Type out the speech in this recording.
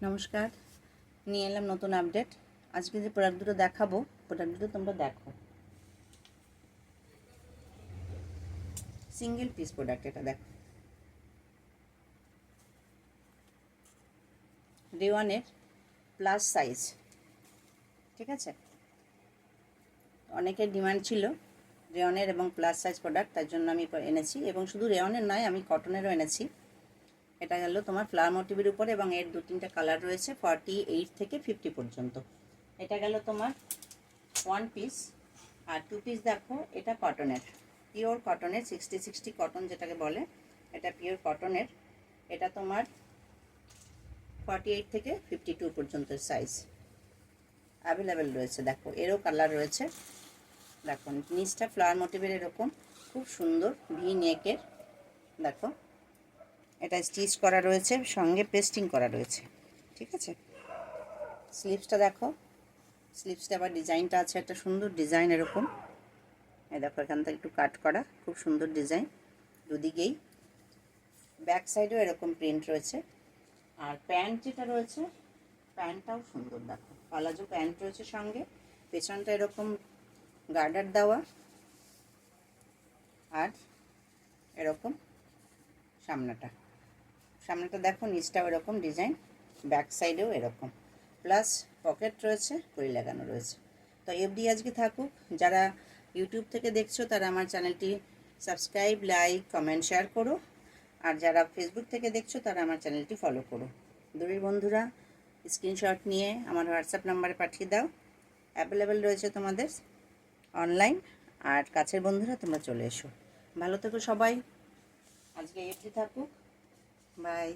নমস্কার, নিয়ে এলাম নতুন আপডেট। আজকে যে প্রোডাক্ট দুটো দেখাবো, প্রোডাক্ট দুটো তোমরা দেখো। সিঙ্গেল পিস প্রোডাক্ট, এটা দেখো, রেওয়ানের প্লাস সাইজ। ঠিক আছে, অনেকের ডিমান্ড ছিল রেওয়ানের এবং প্লাস সাইজ প্রোডাক্ট, তার জন্য আমি এনেছি। এবং শুধু রেওয়ানের নয়, আমি কটনেরও এনেছি। এটা গেল তোমার ফ্লাওয়ার মোটিভের উপরে এবং এর 2-3টা কালার রয়েছে, 48 থেকে 50 পর্যন্ত। এটা গেল তোমার 1 পিস। আর 2 পিস দেখো, এটা কটনের, পিওর কটনের, 60-60 কটন যেটাকে বলে, এটা পিওর কটনের। এটা তোমার 48 থেকে 52 পর্যন্ত সাইজ অ্যাভেলেবেল রয়েছে। দেখো, এরও কালার রয়েছে। দেখো, নিচটা ফ্লাওয়ার মোটিভের এরকম খুব সুন্দর ভি নেকের। দেখো, এটা স্টিচ করা রয়েছে, সঙ্গে পেস্টিং করা রয়েছে। ঠিক আছে, স্লিভসটা দেখো, স্লিভসটা আবার ডিজাইনটা আছে, একটা সুন্দর ডিজাইন এরকম। এই দেখো, এখান থেকে একটু কাট করা, খুব সুন্দর ডিজাইন দুদিকেই। ব্যাক সাইডেও এরকম প্রিন্ট রয়েছে। আর প্যান্ট যেটা রয়েছে, প্যান্টটাও সুন্দর। দেখো, পালাজো প্যান্ট রয়েছে সঙ্গে, পেছনটা এরকম গার্ডার দেওয়া, আর এরকম সামনেটা দেখো, নিচটাও এরকম ডিজাইন, ব্যাক সাইডেও এরকম, প্লাস পকেট রয়েছে, কড়ি লাগানো রয়েছে। তো এফডি আজকে থাকুক। যারা ইউটিউব থেকে দেখছো তারা আমার চ্যানেলটি সাবস্ক্রাইব, লাইক, কমেন্ট, শেয়ার করো। আর যারা ফেসবুক থেকে দেখছো তারা আমার চ্যানেলটি ফলো করো। দূরের বন্ধুরা স্ক্রিনশট নিয়ে আমার হোয়াটসঅ্যাপ নাম্বারে পাঠিয়ে দাও। অ্যাভেলেবেল রয়েছে তোমাদের অনলাইন। আর কাছের বন্ধুরা তোমরা চলে এসো। ভালো থেকো সবাই। আজকে এফডি থাকুক। বাই।